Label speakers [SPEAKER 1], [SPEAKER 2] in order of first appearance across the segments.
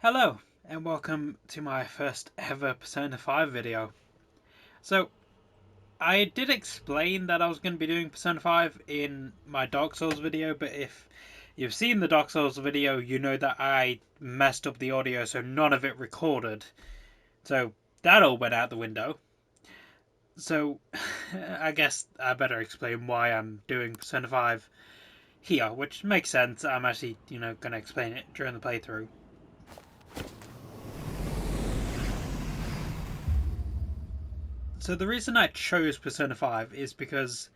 [SPEAKER 1] Hello, and welcome to my first ever Persona 5 video. So, I did explain that I was going to be doing Persona 5 in my Dark Souls video, but if you've seen the Dark Souls video, you know that I messed up the audio, so none of it recorded. So, that all went out the window. So, I guess I better explain why I'm doing Persona 5 here, which makes sense. I'm actually, going to explain it during the playthrough. So the reason I chose Persona 5 is because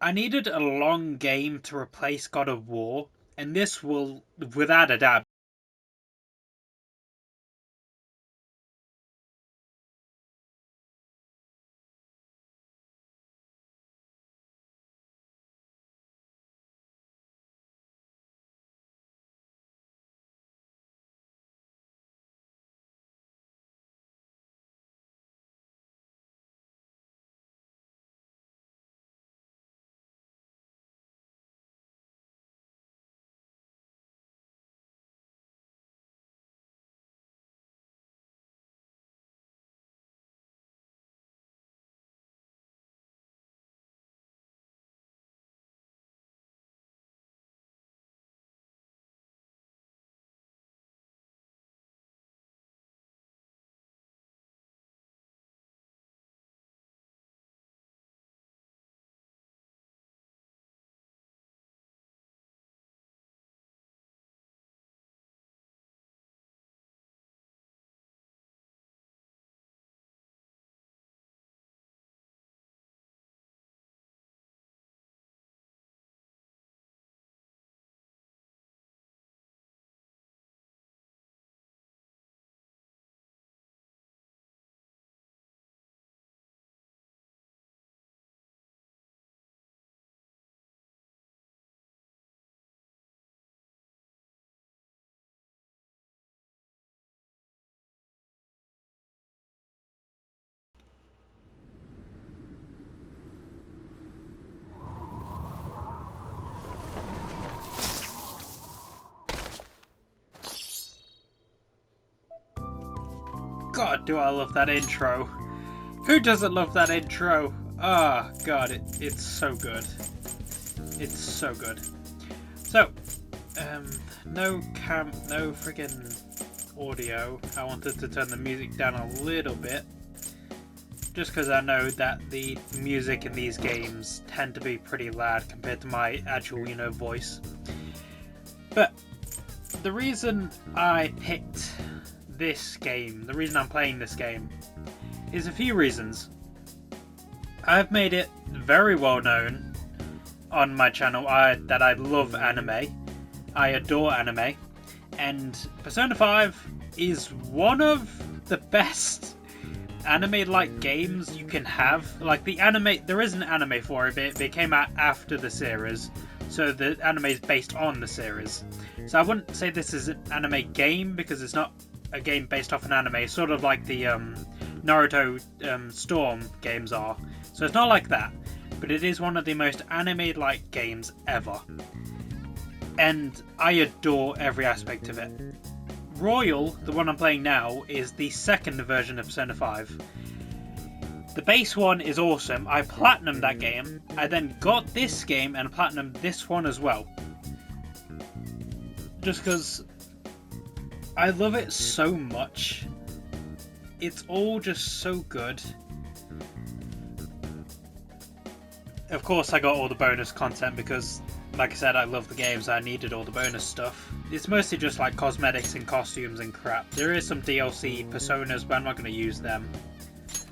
[SPEAKER 1] I needed a long game to replace God of War, and this will, without a doubt, God, do I love that intro. Who doesn't love that intro? Ah, oh, God, it's so good. It's so good. So, no friggin' audio. I wanted to turn the music down a little bit, just because I know that the music in these games tend to be pretty loud compared to my actual, voice. But the reason I picked this game, the reason I'm playing this game, is a few reasons. I've made it very well known on my channel that I love anime. I adore anime. And Persona 5 is one of the best anime-like games you can have. Like, the anime, there is an anime for it, but it came out after the series. So the anime is based on the series. So I wouldn't say this is an anime game, because it's not a game based off an anime, sort of like the Naruto Storm games are. So it's not like that, but it is one of the most anime-like games ever. And I adore every aspect of it. Royal, the one I'm playing now, is the second version of Persona 5. The base one is awesome. I platinumed that game. I then got this game and platinumed this one as well. Just because I love it so much. It's all just so good. Of course, I got all the bonus content because, like I said, I love the games. I needed all the bonus stuff. It's mostly just like cosmetics and costumes and crap. There is some DLC personas, but I'm not going to use them.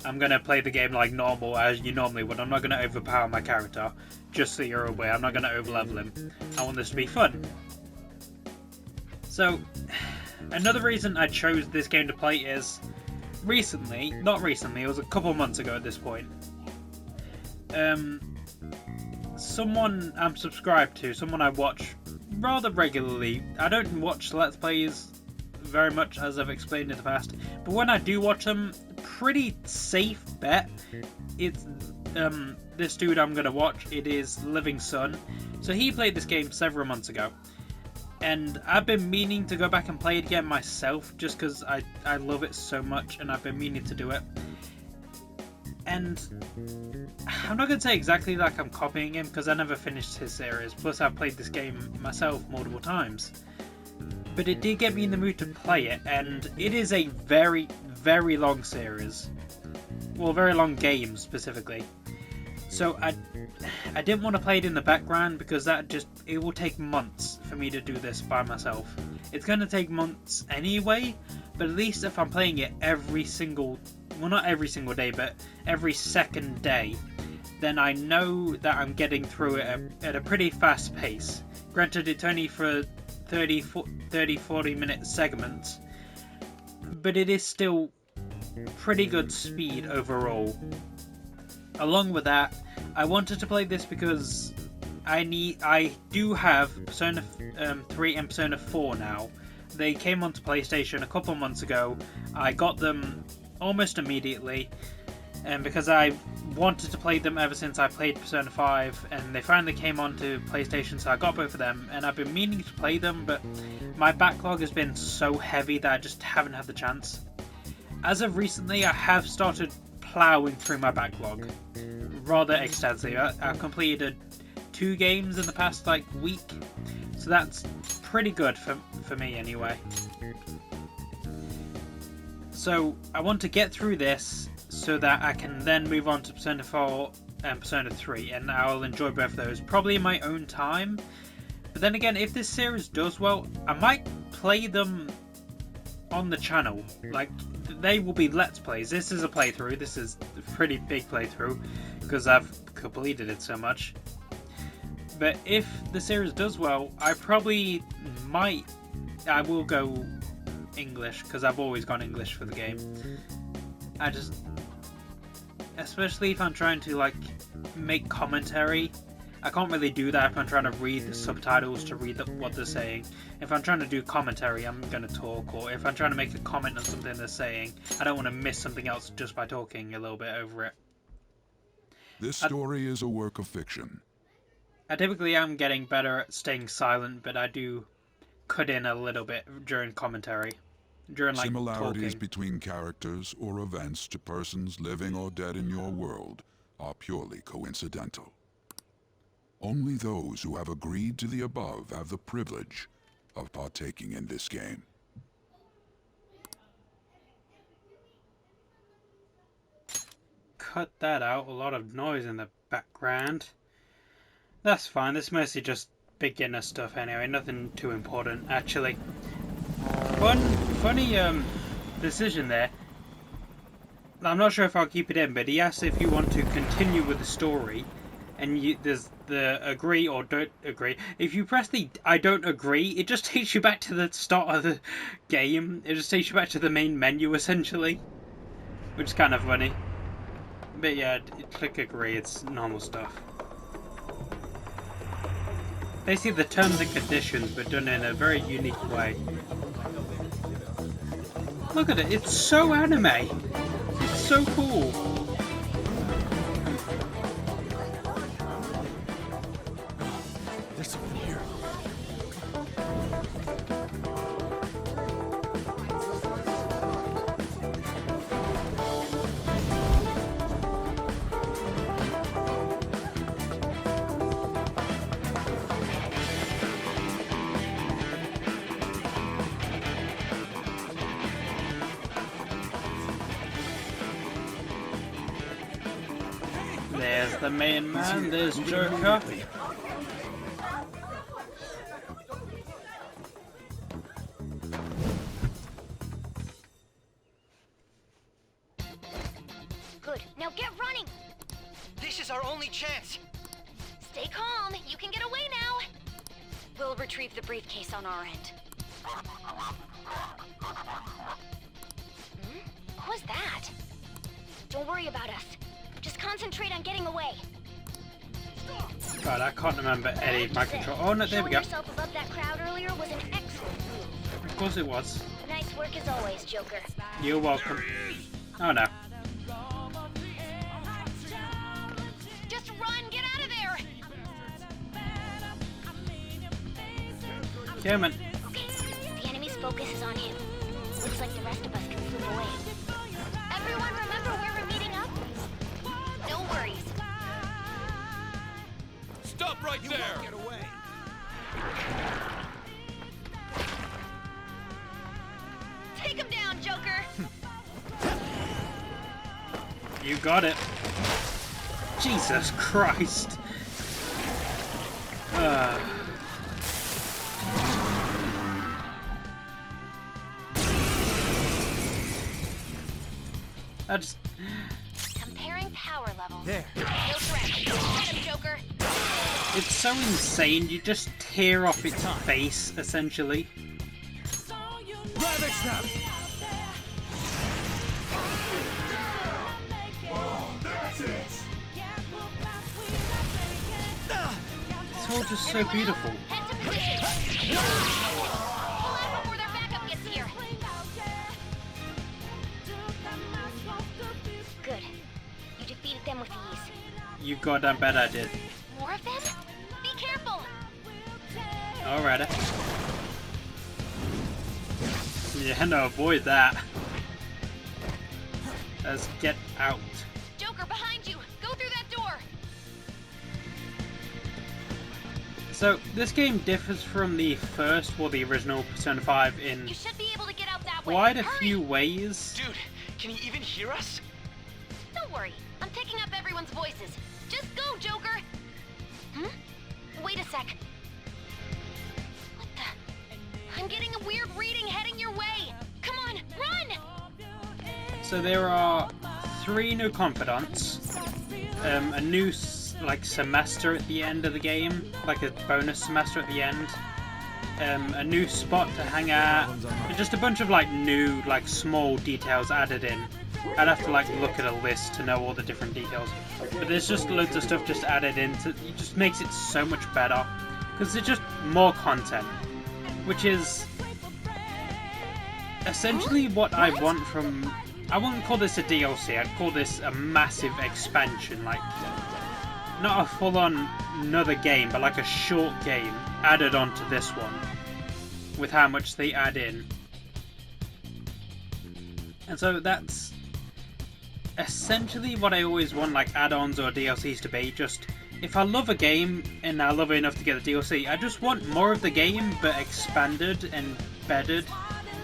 [SPEAKER 1] I'm going to play the game like normal, as you normally would. I'm not going to overpower my character, just so you're aware. I'm not going to overlevel him. I want this to be fun. So, another reason I chose this game to play is not recently, it was a couple months ago at this point. Someone I'm subscribed to, someone I watch rather regularly. I don't watch Let's Plays very much, as I've explained in the past, but when I do watch them, pretty safe bet it's this dude I'm going to watch. It is Living Sun. So he played this game several months ago, And I've been meaning to go back and play it again myself, just because I love it so much, and I've been meaning to do it. And I'm not going to say exactly like I'm copying him, because I never finished his series, plus I've played this game myself multiple times. But it did get me in the mood to play it, and it is a very, very long series. Well, very long game, specifically. So I didn't want to play it in the background, because it will take months for me to do this by myself. It's going to take months anyway, but at least if I'm playing it every single, well, not every single day, but every second day, then I know that I'm getting through it at a pretty fast pace. Granted, it's only for 30-40 minute segments, but it is still pretty good speed overall. Along with that, I wanted to play this because I do have Persona 3 and Persona 4 now. They came onto PlayStation a couple months ago. I got them almost immediately, and because I wanted to play them ever since I played Persona 5, and they finally came onto PlayStation, so I got both of them, and I've been meaning to play them, but my backlog has been so heavy that I just haven't had the chance. As of recently, I have started plowing through my backlog rather extensively. I've completed 2 games in the past week, so that's pretty good for me anyway. So I want to get through this so that I can then move on to Persona 4 and Persona 3, and I'll enjoy both of those probably in my own time. But then again, if this series does well, I might play them on the channel. They will be Let's Plays. This is a playthrough. This is a pretty big playthrough because I've completed it so much. But if the series does well, I will go English, because I've always gone English for the game. Especially if I'm trying to make commentary, I can't really do that if I'm trying to read the subtitles to read what they're saying. If I'm trying to do commentary, I'm going to talk, or if I'm trying to make a comment on something they're saying, I don't want to miss something else just by talking a little bit over it.
[SPEAKER 2] This story is a work of fiction.
[SPEAKER 1] I typically am getting better at staying silent, but I do cut in a little bit during commentary.
[SPEAKER 2] Similarities
[SPEAKER 1] talking
[SPEAKER 2] between characters or events to persons living or dead in your world are purely coincidental. Only those who have agreed to the above have the privilege of partaking in this game.
[SPEAKER 1] Cut that out. A lot of noise in the background. That's fine. This is mostly just beginner stuff anyway. Nothing too important, actually. Funny decision there. I'm not sure if I'll keep it in, but he asks if you want to continue with the story, and there's the agree or don't agree. If you press the I don't agree, it just takes you back to the start of the game. It just takes you back to the main menu, essentially, which is kind of funny. But yeah, click agree, it's normal stuff. Basically the terms and conditions, but done in a very unique way. Look at it, it's so anime! It's so cool!
[SPEAKER 3] There's something here.
[SPEAKER 1] There's the main man, there's Joker.
[SPEAKER 4] Good, now get running!
[SPEAKER 5] This is our only chance.
[SPEAKER 4] Stay calm, you can get away now! We'll retrieve the briefcase on our end. What was that? Don't worry about us. Just concentrate on getting away.
[SPEAKER 1] God, I can't remember any of my control. Oh no, there we go.
[SPEAKER 4] Showing yourself above that crowd earlier was an excellent move.
[SPEAKER 1] Of course it was.
[SPEAKER 4] Nice work as always, Joker.
[SPEAKER 1] You're welcome. Oh no.
[SPEAKER 4] Just run, get out of there!
[SPEAKER 1] Come on.
[SPEAKER 4] Okay, the enemy's focus is on him. Looks like the rest of us can move away. Everyone remember where we're meeting up? No worries.
[SPEAKER 3] Stop right there! Get away!
[SPEAKER 4] Take him down, Joker!
[SPEAKER 1] You got it. Jesus Christ. I just...
[SPEAKER 4] Comparing power levels.
[SPEAKER 3] There.
[SPEAKER 4] No threat. Get him, Joker!
[SPEAKER 1] It's so insane, you just tear off its face, essentially.
[SPEAKER 3] Ravage them!
[SPEAKER 1] It's all just so beautiful.
[SPEAKER 4] Head to position! Pull out before their backup gets here! Good. You defeated them with ease.
[SPEAKER 1] You goddamn bet I did.
[SPEAKER 4] More of them? Be careful!
[SPEAKER 1] Alrighty. Yeah, no, avoid that. Let's get out.
[SPEAKER 4] Joker, behind you! Go through that door!
[SPEAKER 1] So, this game differs from the first, or the original Persona 5 in
[SPEAKER 4] You should be able to get out that way.
[SPEAKER 1] quite a
[SPEAKER 4] Hurry!
[SPEAKER 1] few ways.
[SPEAKER 5] Dude, can he even hear us?
[SPEAKER 4] Don't worry. I'm picking up everyone's voices. Just go, Joker! Hmm? Wait a sec. What the? I'm getting a weird reading heading your way! Come on, run!
[SPEAKER 1] So there are 3 new confidants, a new semester at the end of the game, like a bonus semester at the end, a new spot to hang out, and just a bunch of new small details added in. I'd have to look at a list to know all the different details, but there's just loads of stuff just added in. It just makes it so much better because it's just more content, which is essentially what I want from. I wouldn't call this a DLC. I'd call this a massive expansion, not a full-on another game, but a short game added onto this one with how much they add in. And so that's essentially what I always want add-ons or DLCs to be. Just if I love a game and I love it enough to get the DLC, I just want more of the game but expanded and bedded,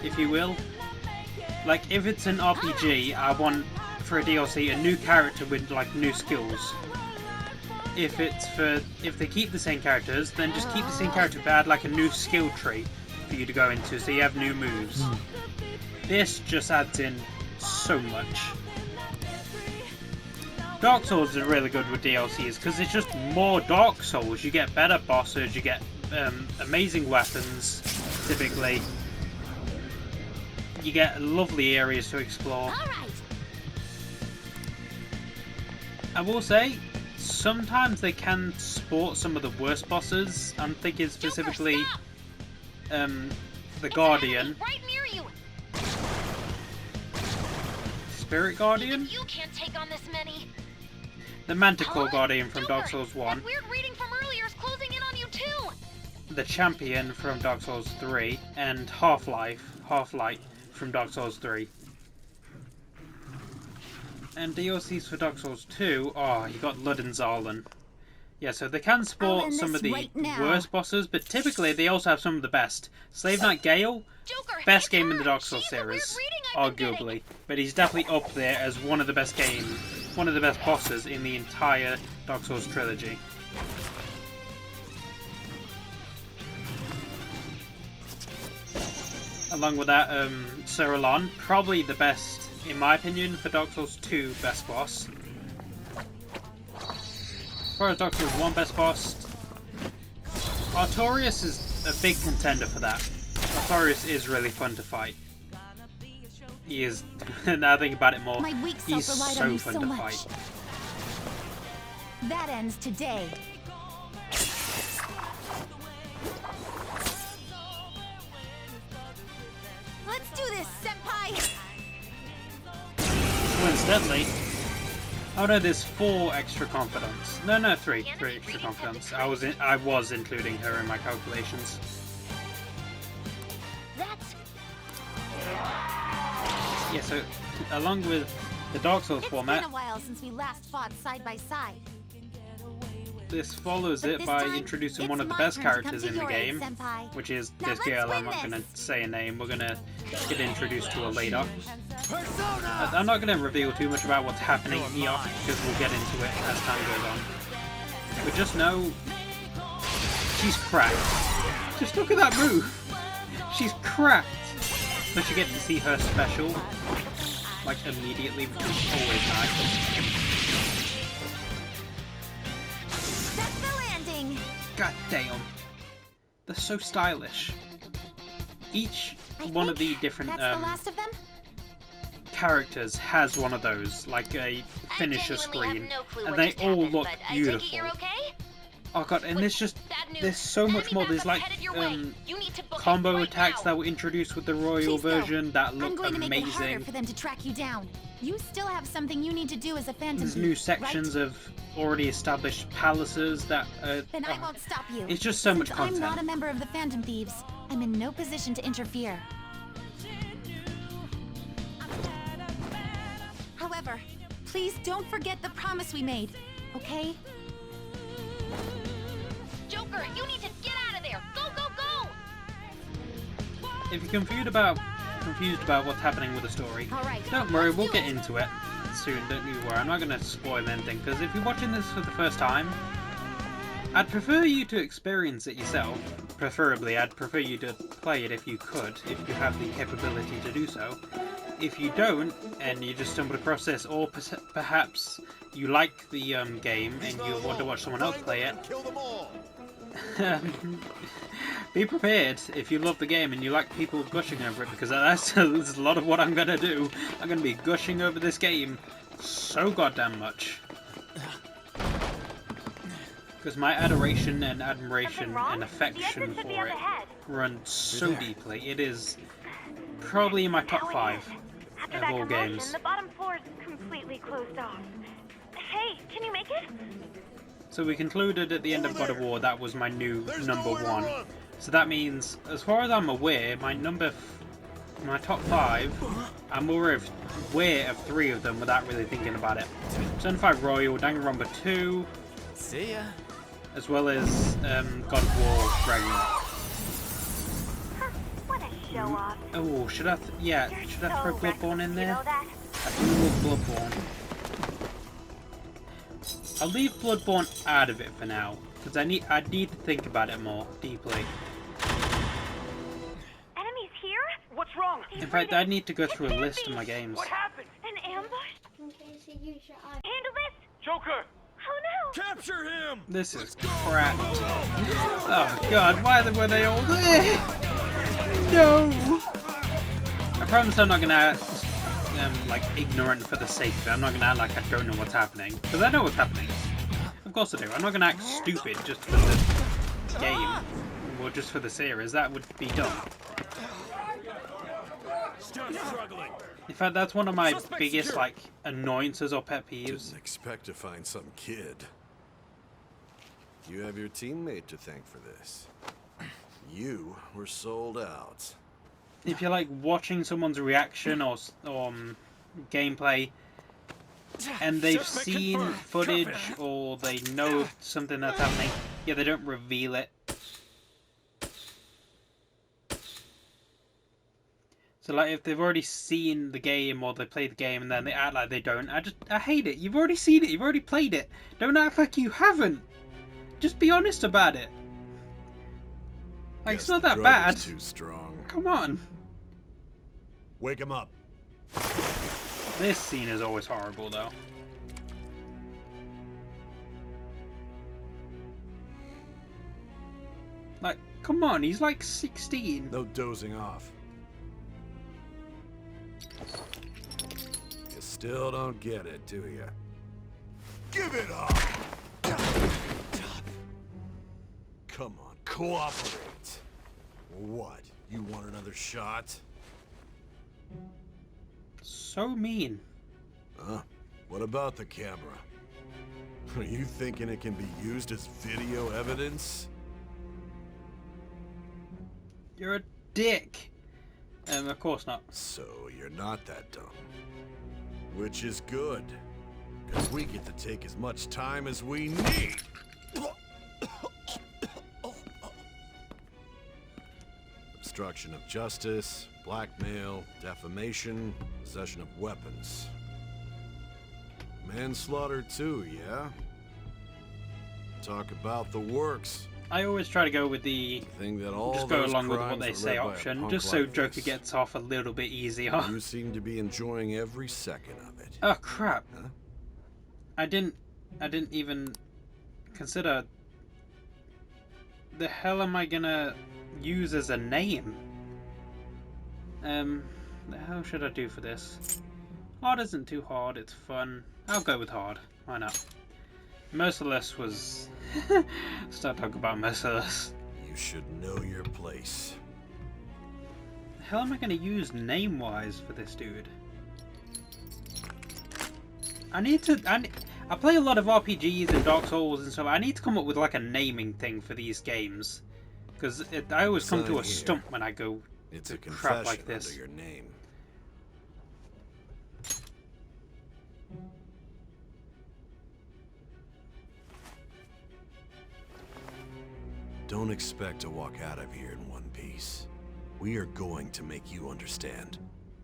[SPEAKER 1] if you will. If it's an RPG, I want for a DLC a new character with new skills. If they keep the same characters, then just keep the same character but add a new skill tree for you to go into so you have new moves. This just adds in so much. Dark Souls is really good with DLCs because it's just more Dark Souls. You get better bosses, you get amazing weapons, typically. You get lovely areas to explore. I will say, sometimes they can sport some of the worst bosses. I'm thinking specifically the Guardian.
[SPEAKER 4] Right near you.
[SPEAKER 1] Spirit Guardian?
[SPEAKER 4] You can't take on this many.
[SPEAKER 1] The Manticore Guardian from Dark Souls 1.
[SPEAKER 4] That weird reading from earlier is closing in on you too.
[SPEAKER 1] The Champion from Dark Souls 3, and Half-Light from Dark Souls 3. And DLCs for Dark Souls 2, oh, you got Lud and Zarlan. Yeah, so they can sport some of the worst bosses, but typically they also have some of the best. Slave Knight Gale, best game in the Dark Souls series, arguably. But he's definitely up there as one of the best bosses in the entire Dark Souls trilogy. Along with that, Cerulon, probably the best, in my opinion, for Dark Souls 2 best boss. As far as Dark Souls 1 best boss, Artorias is a big contender for that. Artorias is really fun to fight. He is, now I think about it more, he's so fun to fight.
[SPEAKER 6] That ends today. Let's do this, senpai!
[SPEAKER 1] Coincidentally, oh no, there's 4 extra confidants. No, 3 extra confidants. I was including her in my calculations. Yeah, so along with the Dark Souls
[SPEAKER 6] It's
[SPEAKER 1] format,
[SPEAKER 6] been a while since we last fought side by side.
[SPEAKER 1] this follows
[SPEAKER 6] But
[SPEAKER 1] it
[SPEAKER 6] this
[SPEAKER 1] by
[SPEAKER 6] time,
[SPEAKER 1] introducing
[SPEAKER 6] it's
[SPEAKER 1] one of the
[SPEAKER 6] my
[SPEAKER 1] best
[SPEAKER 6] turn to come
[SPEAKER 1] characters
[SPEAKER 6] to
[SPEAKER 1] in the
[SPEAKER 6] your aid,
[SPEAKER 1] game,
[SPEAKER 6] Senpai.
[SPEAKER 1] which is
[SPEAKER 6] Now
[SPEAKER 1] this
[SPEAKER 6] let's
[SPEAKER 1] girl. I'm
[SPEAKER 6] win
[SPEAKER 1] not
[SPEAKER 6] this.
[SPEAKER 1] going to say a name. We're going to get introduced to her later. I'm not going to reveal too much about what's happening here because we'll get into it as time goes on. But just know she's cracked. Just look at that move. She's cracked. But you get to see her special like immediately, which is always nice.
[SPEAKER 6] That's the landing.
[SPEAKER 1] God damn. They're so stylish. Each
[SPEAKER 6] I
[SPEAKER 1] one of the
[SPEAKER 6] think
[SPEAKER 1] different
[SPEAKER 6] that's the last of them.
[SPEAKER 1] characters has one of those, like a finisher
[SPEAKER 4] I genuinely
[SPEAKER 1] screen,
[SPEAKER 4] have no clue
[SPEAKER 1] and
[SPEAKER 4] what
[SPEAKER 1] they
[SPEAKER 4] just
[SPEAKER 1] all
[SPEAKER 4] happened,
[SPEAKER 1] look
[SPEAKER 4] but I take it
[SPEAKER 1] beautiful.
[SPEAKER 4] you're okay?
[SPEAKER 1] Oh god, and there's just
[SPEAKER 4] Bad news.
[SPEAKER 1] there's so much
[SPEAKER 4] Enemy
[SPEAKER 1] more. There's
[SPEAKER 4] backup's
[SPEAKER 1] like
[SPEAKER 4] headed your way. You need to book it
[SPEAKER 1] combo
[SPEAKER 4] right
[SPEAKER 1] attacks
[SPEAKER 4] now.
[SPEAKER 1] that were introduced with the Royal
[SPEAKER 6] Please go.
[SPEAKER 1] version that
[SPEAKER 6] I'm
[SPEAKER 1] look
[SPEAKER 6] going to make it harder
[SPEAKER 1] amazing.
[SPEAKER 6] for them to track you down. You still have something you need to do as a Phantom
[SPEAKER 1] There's
[SPEAKER 6] Thief,
[SPEAKER 1] new sections
[SPEAKER 6] right?
[SPEAKER 1] of already established palaces that
[SPEAKER 6] Then I won't stop you.
[SPEAKER 1] it's just so much
[SPEAKER 6] Since I'm not a
[SPEAKER 1] content.
[SPEAKER 6] member of the Phantom Thieves, I'm in no position to interfere. However, please don't forget the promise we made, okay?
[SPEAKER 4] Joker, you need to get out of there. Go, go, go!
[SPEAKER 1] If you're confused about what's happening with the story,
[SPEAKER 6] All right,
[SPEAKER 1] don't worry,
[SPEAKER 6] let's
[SPEAKER 1] we'll
[SPEAKER 6] do
[SPEAKER 1] get
[SPEAKER 6] it.
[SPEAKER 1] into it soon. Don't you worry. I'm not going to spoil anything because if you're watching this for the first time, I'd prefer you to experience it yourself. Preferably, I'd prefer you to play it if you could, if you have the capability to do so. If you don't, and you just stumbled across this, or perhaps you like the game and you want to watch someone else play it, be prepared if you love the game and you like people gushing over it, because that's a lot of what I'm going to do. I'm going to be gushing over this game so goddamn much. Because my adoration and admiration and affection for it runs so deeply. It is probably in my top 5 of all games.
[SPEAKER 7] The bottom floor is completely closed off. Hey, can you make it?
[SPEAKER 1] So we concluded at the end of God of War that was my new number 1. So that means, as far as I'm aware, my top 5, I'm aware of 3 of them without really thinking about it. Persona 5 Royal, Danganronpa 2,
[SPEAKER 5] See ya.
[SPEAKER 1] as well as God of War Ragnarok.
[SPEAKER 7] What a show off.
[SPEAKER 1] Oh, should I throw Bloodborne in there?
[SPEAKER 7] You know that?
[SPEAKER 1] I do love Bloodborne. I'll leave Bloodborne out of it for now, because I need to think about it more deeply.
[SPEAKER 7] Enemies here?
[SPEAKER 5] What's wrong?
[SPEAKER 1] In fact, I need to go through a list of my games.
[SPEAKER 5] What happened?
[SPEAKER 7] An ambush? Handle this?
[SPEAKER 5] Joker!
[SPEAKER 7] Oh no!
[SPEAKER 3] Capture him!
[SPEAKER 1] This is crap. Oh god, why were they all there? No! I promise I'm not gonna act like ignorant for the sake of it. I'm not gonna act like I don't know what's happening, because I know what's happening. Of course I do. I'm not gonna act stupid just for the game or just for the series. That would be dumb.
[SPEAKER 3] Stop struggling!
[SPEAKER 1] In fact, that's one of my biggest like annoyances or pet peeves.
[SPEAKER 8] Didn't expect to find some kid. You have your teammate to thank for this. You were sold out.
[SPEAKER 1] If you're like watching someone's reaction or gameplay, and they've
[SPEAKER 3] Suspect
[SPEAKER 1] seen
[SPEAKER 3] confirmed.
[SPEAKER 1] footage
[SPEAKER 3] Drop it.
[SPEAKER 1] or they know something that's happening, yeah, they don't reveal it. So like if they've already seen the game or they play the game and then they act like they don't, I hate it. You've already seen it, you've already played it. Don't act like you haven't. Just be honest about it. Like it's
[SPEAKER 8] Guess
[SPEAKER 1] not
[SPEAKER 8] the
[SPEAKER 1] that
[SPEAKER 8] drug
[SPEAKER 1] bad.
[SPEAKER 8] is too strong.
[SPEAKER 1] Come on.
[SPEAKER 8] Wake him up.
[SPEAKER 1] This scene is always horrible though. Like, come on, he's like 16.
[SPEAKER 8] No dozing off. You still don't get it, do you? Give it up! Come on, cooperate. What? You want another shot?
[SPEAKER 1] So mean.
[SPEAKER 8] Huh? What about the camera? Are you thinking it can be used as video evidence?
[SPEAKER 1] You're a dick. Of course not.
[SPEAKER 8] So you're not that dumb. Which is good. Because we get to take as much time as we need. Obstruction of justice, blackmail, defamation, possession of weapons. Manslaughter too, yeah? Talk about the works.
[SPEAKER 1] I always try to go with the
[SPEAKER 8] Thing that all
[SPEAKER 1] just go
[SPEAKER 8] those
[SPEAKER 1] along with what
[SPEAKER 8] crimes
[SPEAKER 1] they
[SPEAKER 8] are
[SPEAKER 1] say
[SPEAKER 8] led by a
[SPEAKER 1] option,
[SPEAKER 8] punk
[SPEAKER 1] just so
[SPEAKER 8] like
[SPEAKER 1] Joker
[SPEAKER 8] this.
[SPEAKER 1] gets off a little bit easier.
[SPEAKER 8] You seem to be enjoying every second of it.
[SPEAKER 1] Oh crap!
[SPEAKER 8] Huh?
[SPEAKER 1] I didn't even consider. The hell am I gonna use as a name? The hell should I do for this? Hard isn't too hard. It's fun. I'll go with hard. Why not? Merciless was. Start talking about Merciless.
[SPEAKER 8] You should know your place.
[SPEAKER 1] The hell am I gonna use name-wise for this dude? I play a lot of RPGs and Dark Souls and stuff. I need to come up with like a naming thing for these games, because I always come to a stump when I go
[SPEAKER 8] It's
[SPEAKER 1] to
[SPEAKER 8] a
[SPEAKER 1] crap
[SPEAKER 8] confession
[SPEAKER 1] like this.
[SPEAKER 8] under your name. Don't expect to walk out of here in one piece. We are going to make you understand.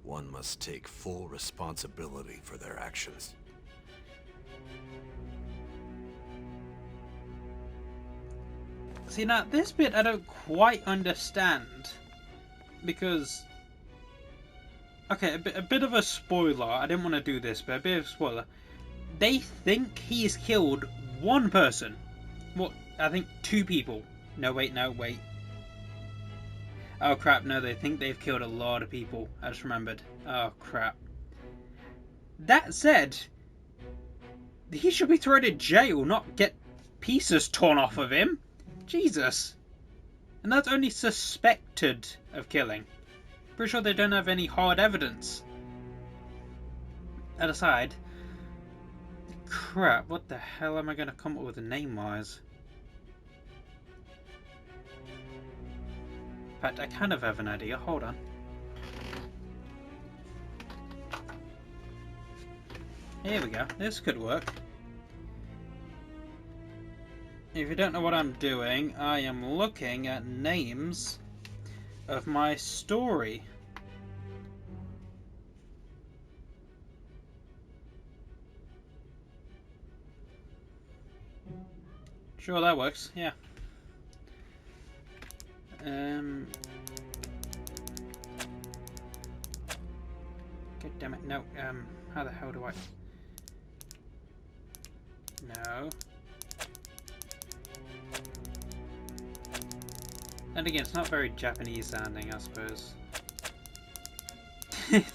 [SPEAKER 8] One must take full responsibility for their actions.
[SPEAKER 1] See, now this bit I don't quite understand, because okay, a bit of a spoiler. I didn't want to do this, but a bit of a spoiler. They think he's killed one person. What? I think two people. No, wait. Oh crap, no, they think they've killed a lot of people. I just remembered. Oh crap. That said, he should be thrown in jail, not get pieces torn off of him. Jesus. And that's only suspected of killing. Pretty sure they don't have any hard evidence. That aside, crap, what the hell am I going to come up with name-wise? In fact, I kind of have an idea. Hold on. Here we go. This could work. If you don't know what I'm doing, I am looking at names of my story. Sure, that works. Yeah. God damn it, no, how the hell do I... No. And again, it's not very Japanese sounding, I suppose. It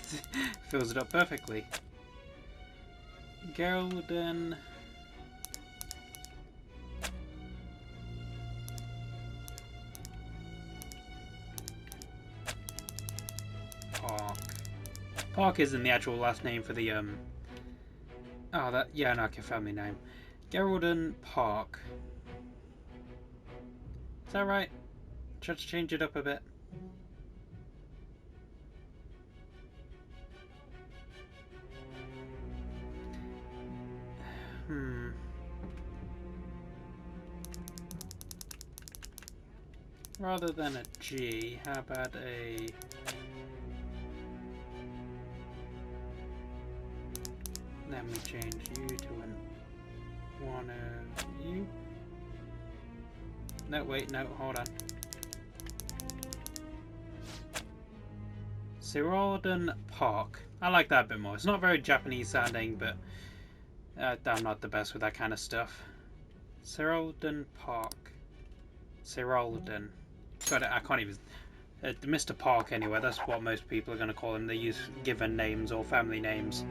[SPEAKER 1] fills it up perfectly. Geraldine... Park isn't the actual last name for the, Oh, that... Yeah, no, okay, family name. Geraldine Park. Is that right? Try to change it up a bit. Rather than a G, how about a... Let me change you to an one of you. No, wait, no, hold on. Geraldine Park. I like that a bit more. It's not very Japanese sounding, but I'm not the best with that kind of stuff. Geraldine Park. Geraldine. Got it. I can't even. Mr. Park, anyway. That's what most people are going to call him. They use given names or family names.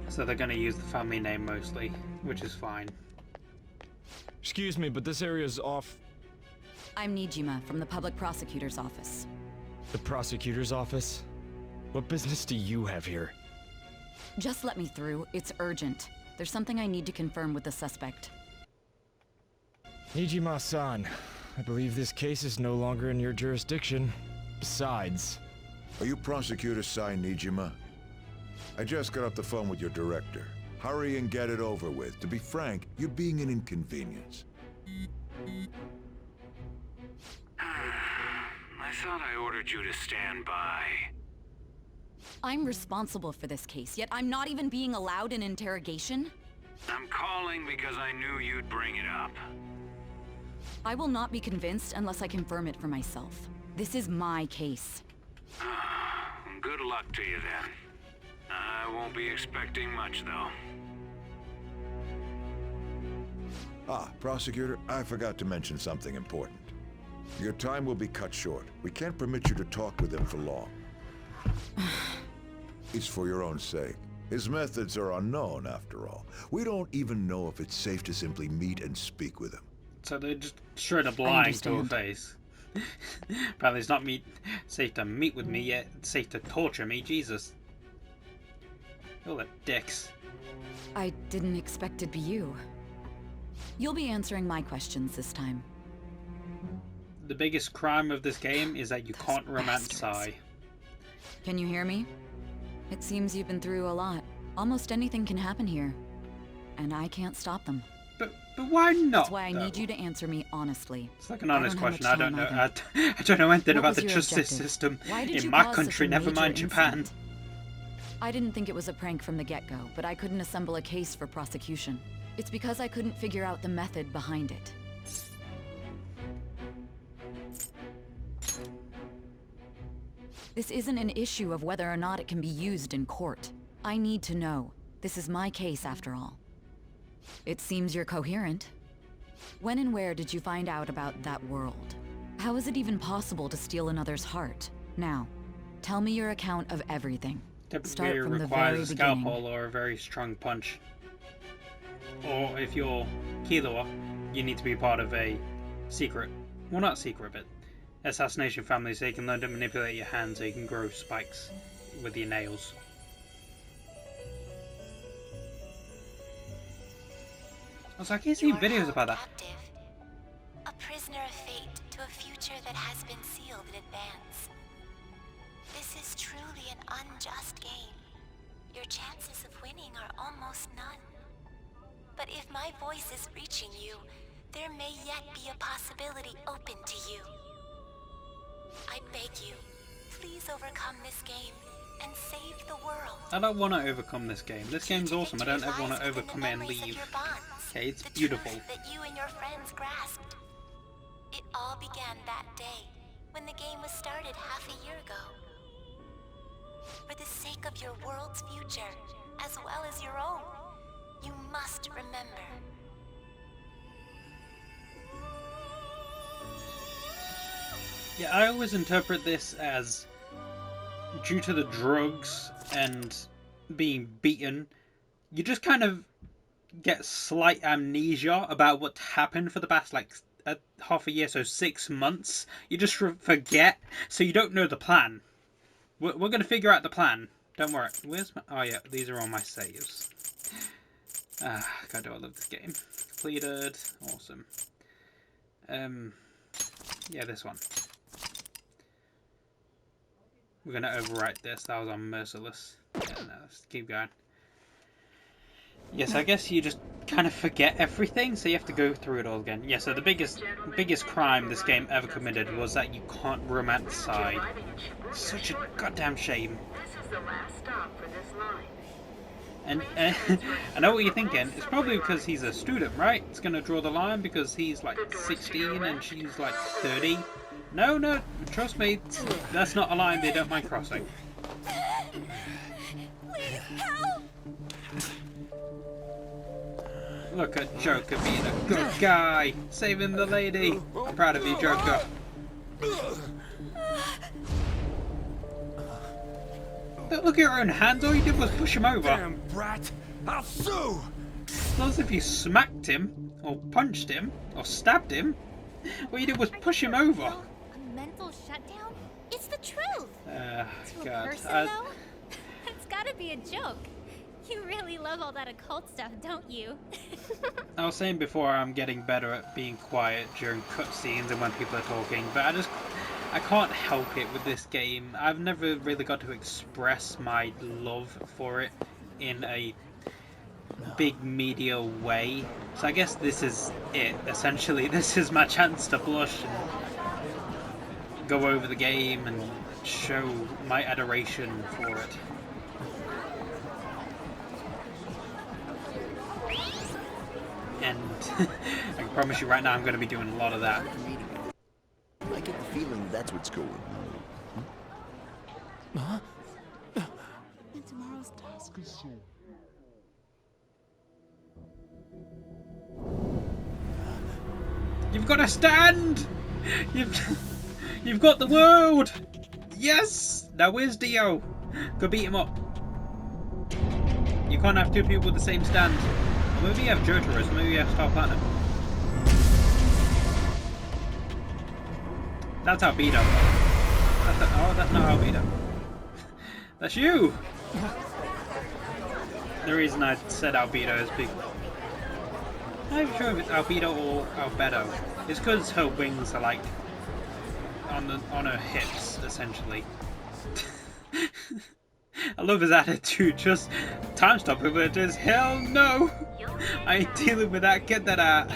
[SPEAKER 1] So they're going to use the family name mostly, which is fine.
[SPEAKER 3] Excuse me, but this area's off.
[SPEAKER 9] I'm Nijima from the public prosecutor's office.
[SPEAKER 3] The prosecutor's office? What business do you have here?
[SPEAKER 9] Just let me through. It's urgent. There's something I need to confirm with the suspect.
[SPEAKER 3] Nijima-san, I believe this case is no longer in your jurisdiction. Besides...
[SPEAKER 10] Are you Prosecutor Sai Nijima? I just got off the phone with your director. Hurry and get it over with. To be frank, you're being an inconvenience.
[SPEAKER 11] I thought I ordered you to stand by.
[SPEAKER 9] I'm responsible for this case, yet I'm not even being allowed an interrogation?
[SPEAKER 11] I'm calling because I knew you'd bring it up.
[SPEAKER 9] I will not be convinced unless I confirm it for myself. This is my case.
[SPEAKER 11] Good luck to you then. I won't be expecting much, though.
[SPEAKER 10] Ah, Prosecutor, I forgot to mention something important. Your time will be cut short. We can't permit you to talk with him for long. It's for your own sake. His methods are unknown, after all. We don't even know if it's safe to simply meet and speak with him.
[SPEAKER 1] So they're just straight up lying to her face. Apparently it's not safe to meet with me, yet it's safe to torture me. Jesus. All the dicks.
[SPEAKER 9] I didn't expect it'd be you. You'll be answering my questions this time.
[SPEAKER 1] The biggest crime of this game is that you can't romance Sai.
[SPEAKER 9] Can you hear me? It seems you've been through a lot. Almost anything can happen here. And I can't stop them.
[SPEAKER 1] But why not?
[SPEAKER 9] That's why I need you to answer me honestly.
[SPEAKER 1] It's like an honest question. I don't know. I don't know anything about the justice system in my country, never mind Japan.
[SPEAKER 9] I didn't think it was a prank from the get-go, but I couldn't assemble a case for prosecution. It's because I couldn't figure out the method behind it. This isn't an issue of whether or not it can be used in court. I need to know. This is my case, after all. It seems you're coherent. When and where did you find out about that world? How is it even possible to steal another's heart? Now, tell me your account of everything.
[SPEAKER 1] Typically it requires a scalpel or a very strong punch. Or if you're Killua, you need to be part of a secret. Well, not secret, but assassination family, so you can learn to manipulate your hands so you can grow spikes with your nails. Also, I keep seeing videos about that.
[SPEAKER 12] Captive, a prisoner of fate to a future that has been sealed in advance. This is truly an unjust game. Your chances of winning are almost none. But if my voice is reaching you, there may yet be a possibility open to you. I beg you, please overcome this game and save the world.
[SPEAKER 1] I don't want to overcome this game. This game's awesome. I don't ever want to overcome it and leave. Okay, it's beautiful.
[SPEAKER 12] That you and your friends grasped. It all began that day, when the game was started half a year ago. For the sake of your world's future, as well as your own, you must remember.
[SPEAKER 1] Yeah, I always interpret this as due to the drugs and being beaten, you just kind of get slight amnesia about what happened for the past like half a year, so 6 months. You just forget, so you don't know the plan. We're going to figure out the plan. Don't worry. Where's my... Oh yeah, these are all my saves. God, do I love this game. Completed. Awesome. Yeah, this one. We're going to overwrite this. That was on Merciless. Yeah, no, let's keep going. Yes, I guess you just kind of forget everything, so you have to go through it all again. Yeah, so the biggest crime this game ever committed was that you can't romance Sai. Such a goddamn shame.
[SPEAKER 13] This is the last stop for this line.
[SPEAKER 1] And I know what you're thinking. It's probably because he's a student, right? It's going to draw the line because he's like 16 and she's like 30. No, trust me, that's not a line they don't mind crossing.
[SPEAKER 12] Please help!
[SPEAKER 1] Look at Joker being a good guy, saving the lady. I'm proud of you, Joker. Look at your own hands, all you did was push him over.
[SPEAKER 3] Damn brat! I'll sue!
[SPEAKER 1] It's not as if you smacked him, or punched him, or stabbed him. All you did was push him over.
[SPEAKER 14] A mental shutdown? It's the truth.
[SPEAKER 1] To
[SPEAKER 14] a person, though? It's gotta be a joke. You really love all that occult stuff, don't you?
[SPEAKER 1] I was saying before I'm getting better at being quiet during cutscenes and when people are talking, but I can't help it with this game. I've never really got to express my love for it in a big media way. So I guess this is it, essentially. This is my chance to blush and go over the game and show my adoration for it. And I can promise you right now I'm going to be doing a lot of that.
[SPEAKER 15] I get the feeling that's what's going on. Huh?
[SPEAKER 16] And tomorrow's task is so...
[SPEAKER 1] You've got to stand! You've got the world! Yes! Now where's Dio? Go beat him up. You can't have two people with the same stand. Or maybe you have Jotaro, so maybe you have Star Platinum. That's Albedo. Oh, that's not Albedo. That's you! The reason I said Albedo is because... I'm not even sure if it's Albedo or Albedo. It's because her wings are like on her hips, essentially. I love his attitude. Just time stop inverters. Hell no! I ain't dealing with that. Get that out.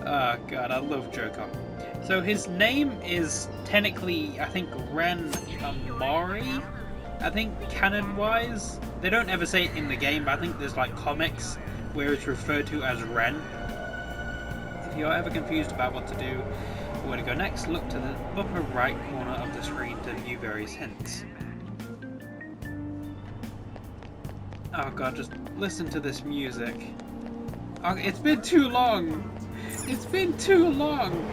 [SPEAKER 1] Oh god, I love Joker. So his name is technically, I think, Ren Amari. I think canon-wise, they don't ever say it in the game, but I think there's like comics where it's referred to as Ren. If you're ever confused about what to do or where to go next, look to the upper right corner of the screen to view various hints. Oh god, just listen to this music. Oh, it's been too long! It's been too long!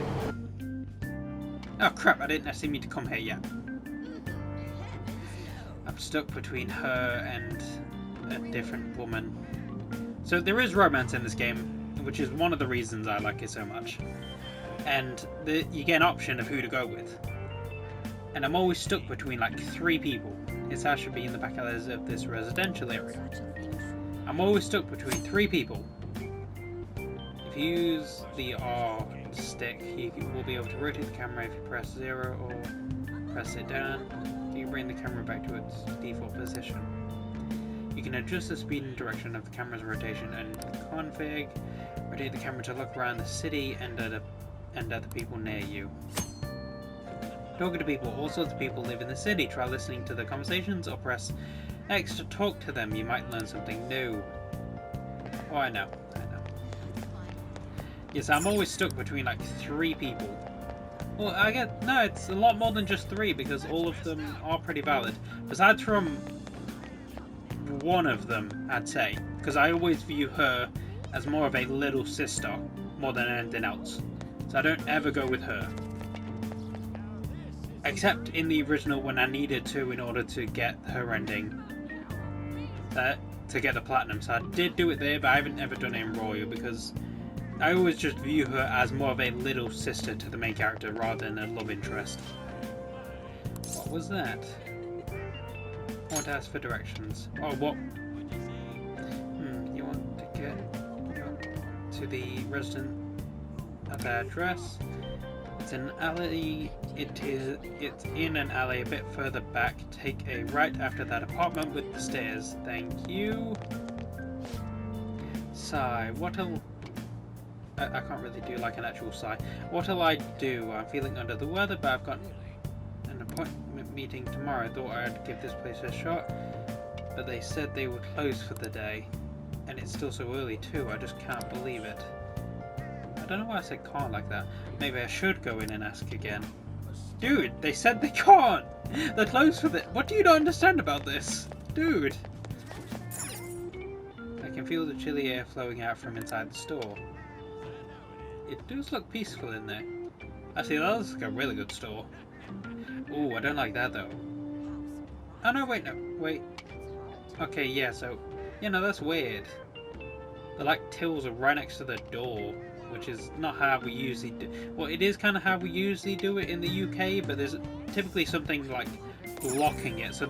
[SPEAKER 1] Oh crap, I didn't actually mean to come here yet. I'm stuck between her and a different woman. So there is romance in this game, which is one of the reasons I like it so much. And you get an option of who to go with. And I'm always stuck between like 3 people. His house should be in the back alleys of this residential area. I'm always stuck between 3 people. If you use the R stick, you will be able to rotate the camera if you press 0 or press it down. You bring the camera back to its default position. You can adjust the speed and direction of the camera's rotation and config. Rotate the camera to look around the city and at the people near you. Talking to people. All sorts of people live in the city. Try listening to their conversations or press X to talk to them. You might learn something new. Oh, I know. Yes, I'm always stuck between like 3 people. Well, I get... No, it's a lot more than just 3 because all of them are pretty valid. Besides from one of them, I'd say. Because I always view her as more of a little sister more than anything else. So I don't ever go with her. Except in the original when I needed to in order to get her ending. To get the platinum. So I did do it there, but I haven't ever done it in Royal because I always just view her as more of a little sister to the main character rather than a love interest. What was that? I want to ask for directions. Oh, what? You want to get to the resident at their address? It's an alley. It's in an alley a bit further back. Take a right after that apartment with the stairs. Thank you. Sigh. What'll... I can't really do like an actual sigh. What'll I do? I'm feeling under the weather, but I've got an appointment meeting tomorrow. I thought I'd give this place a shot, but they said they were closed for the day. And it's still so early too, I just can't believe it. I don't know why I said can't like that. Maybe I should go in and ask again. Dude, they said they can't! They're closed for the... What do you not understand about this? Dude! I can feel the chilly air flowing out from inside the store. It does look peaceful in there. Actually, that looks like a really good store. Ooh, I don't like that though. Oh no, wait, no, wait. Okay, yeah, so... Yeah, no, that's weird. The like tills are right next to the door, which is not how we usually do. Well, it is kind of how we usually do it in the UK, but there's typically something like blocking it. So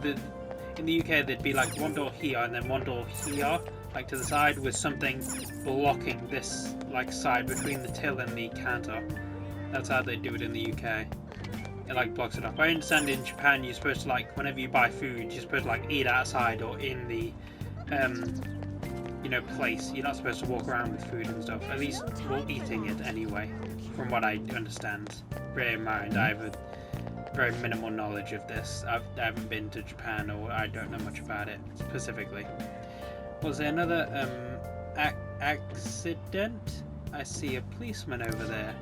[SPEAKER 1] in the UK there'd be like one door here and then one door here, like to the side, with something blocking this like side between the till and the counter. That's how they do it in the UK. it like blocks it off. I understand in Japan you're supposed to like whenever you buy food you're supposed to like eat outside or in the you know, place. You're not supposed to walk around with food and stuff. At least while eating it anyway, from what I understand. Bear in mind, I have a very minimal knowledge of this. I haven't been to Japan, or I don't know much about it specifically. Was there another accident? I see a policeman over there.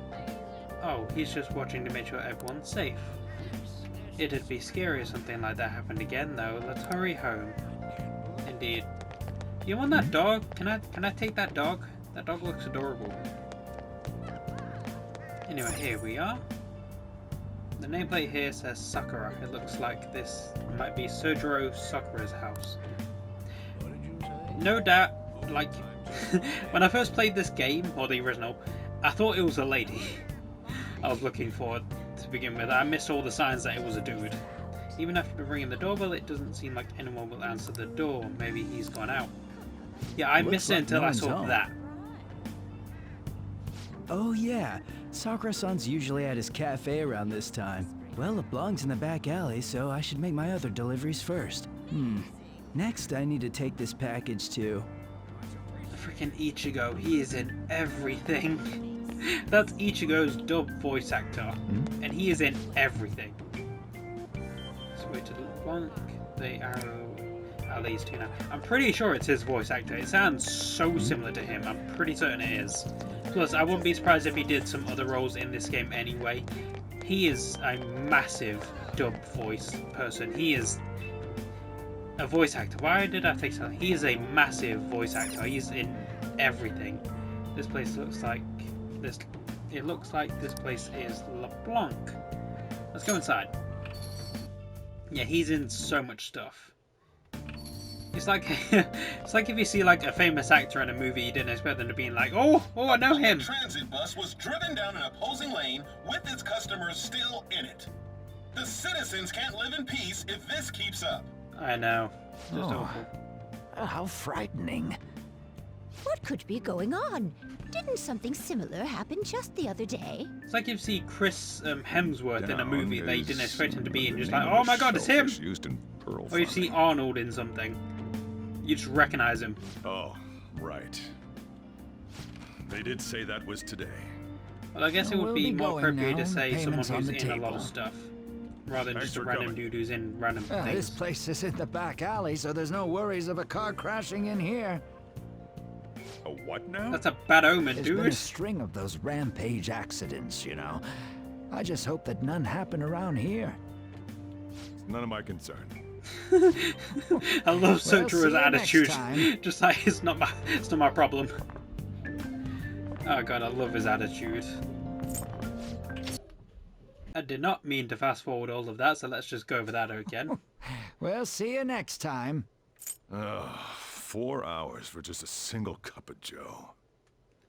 [SPEAKER 1] Oh, he's just watching to make sure everyone's safe. It'd be scary if something like that happened again, though. Let's hurry home. Indeed. You want that dog? Can I take that dog? That dog looks adorable. Anyway, here we are. The nameplate here says Sakura. It looks like this might be Sojiro Sakura's house. No doubt, like, when I first played this game, or the original, I thought it was a lady I was looking for to begin with. I missed all the signs that it was a dude. Even after ringing the doorbell, it doesn't seem like anyone will answer the door. Maybe he's gone out. Yeah, I missed it until I saw that.
[SPEAKER 17] Oh yeah, Sakura-san's usually at his cafe around this time. Well, it belongs in the back alley, so I should make my other deliveries first. Next, I need to take this package to...
[SPEAKER 1] Freaking Ichigo, he is in everything. That's Ichigo's dub voice actor, and he is in everything. Switch to Blanc, the arrow leads to now. I'm pretty sure it's his voice actor. It sounds so similar to him. I'm pretty certain it is. Plus, I wouldn't be surprised if he did some other roles in this game anyway. He is a massive dub voice person. He is a voice actor. Why did I think so? He is a massive voice actor. He's in everything. This place looks like this. It looks like this place is LeBlanc. Let's go inside. Yeah, he's in so much stuff. It's like it's like if you see like a famous actor in a movie, you didn't expect them to be in like, oh, I know him.
[SPEAKER 18] The transit bus was driven down an opposing lane with its customers still in it. The citizens can't live in peace if this keeps up.
[SPEAKER 1] I know. Just awful.
[SPEAKER 19] How frightening. What could be going on? Didn't something similar happen just the other day?
[SPEAKER 1] It's like if you see Chris Hemsworth in a movie that you didn't expect him to be in, just like, oh my god, it's him! Or you see Arnold in something, you just recognize him.
[SPEAKER 20] Oh, right. They did say that was today.
[SPEAKER 1] Well, I guess it would be more appropriate to say someone who's in a lot of stuff, rather than just a random dude who's in random things.
[SPEAKER 19] This place is in the back alley, so there's no worries of a car crashing in here.
[SPEAKER 20] A what now?
[SPEAKER 1] That's a bad omen, dude.
[SPEAKER 19] There's been a string of those rampage accidents, you know. I just hope that none happen around here.
[SPEAKER 20] None of my concern.
[SPEAKER 1] I love Sojiro's attitude. Just like it's not my problem. Oh god, I love his attitude. I did not mean to fast forward all of that, so let's just go over that again.
[SPEAKER 19] Well, see you next time.
[SPEAKER 20] 4 hours for just a single cup of joe.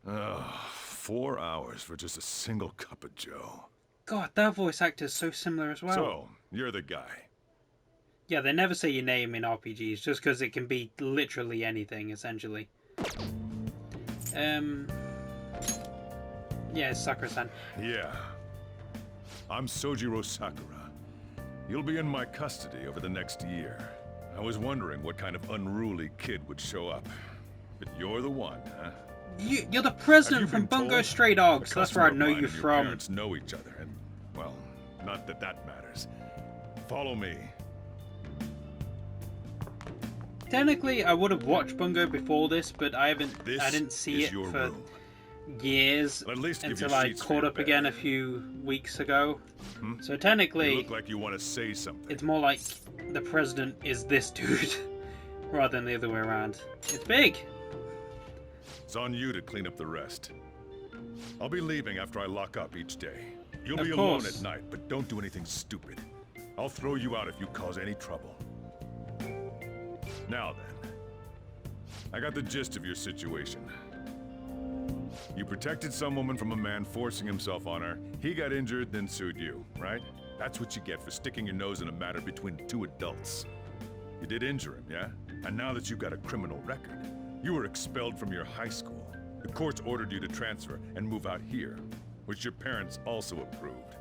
[SPEAKER 20] 4 hours for just a single cup of joe.
[SPEAKER 1] God, that voice actor is so similar as well.
[SPEAKER 20] So, you're the guy.
[SPEAKER 1] Yeah, they never say your name in RPGs, just because it can be literally anything, essentially. Yeah, it's Sakura-san.
[SPEAKER 20] Yeah. I'm Sojiro Sakura. You'll be in my custody over the next year. I was wondering what kind of unruly kid would show up. But you're the one, huh?
[SPEAKER 1] You're the president from Bungo Stray Dogs. That's where I know you from.
[SPEAKER 20] Your parents know each other, and, well, not that that matters. Follow me.
[SPEAKER 1] Technically, I would have watched Bungo before this, but I didn't see it for years until I caught up again a few weeks ago. So technically,
[SPEAKER 20] you look like you want to say something.
[SPEAKER 1] It's more like the president is this dude, rather than the other way around. It's big.
[SPEAKER 20] It's on you to clean up the rest. I'll be leaving after I lock up each day. You'll be alone at night, but don't do anything stupid. I'll throw you out if you cause any trouble. Now then, I got the gist of your situation. You protected some woman from a man forcing himself on her. He got injured, then sued you, right? That's what you get for sticking your nose in a matter between two adults. You did injure him, yeah? And now that you've got a criminal record, you were expelled from your high school. The courts ordered you to transfer and move out here, which your parents also approved.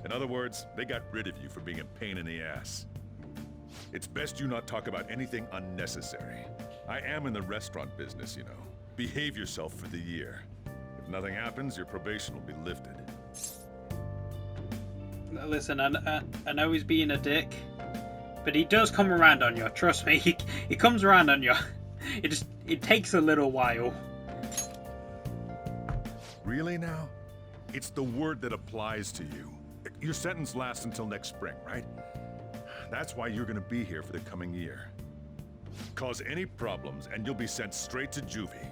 [SPEAKER 20] In other words, they got rid of you for being a pain in the ass. It's best you not talk about anything unnecessary. I am in the restaurant business, you know. Behave yourself for the year. If nothing happens, your probation will be lifted.
[SPEAKER 1] Listen, I know he's being a dick, but he does come around on you. Trust me, he comes around on you. It takes a little while.
[SPEAKER 20] Really now? It's the word that applies to you. Your sentence lasts until next spring, right? That's why you're gonna be here for the coming year. Cause any problems and you'll be sent straight to juvie.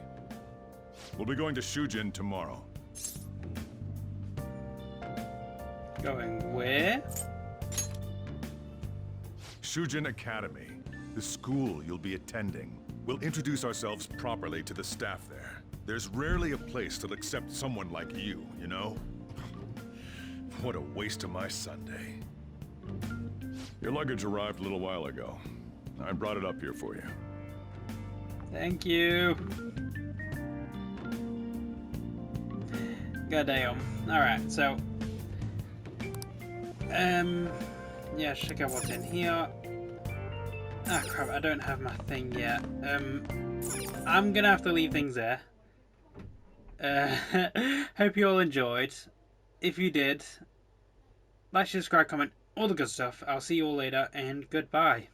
[SPEAKER 20] We'll be going to Shujin tomorrow.
[SPEAKER 1] Going where?
[SPEAKER 20] Shujin Academy, the school you'll be attending. We'll introduce ourselves properly to the staff there. There's rarely a place that'll accept someone like you, you know? What a waste of my Sunday. Your luggage arrived a little while ago. I brought it up here for you.
[SPEAKER 1] Thank you. Goddamn. Alright, so... yeah, check out what's in here. Ah, crap, I don't have my thing yet. I'm gonna have to leave things there. Hope you all enjoyed. If you did, like, subscribe, comment, all the good stuff. I'll see you all later, and goodbye.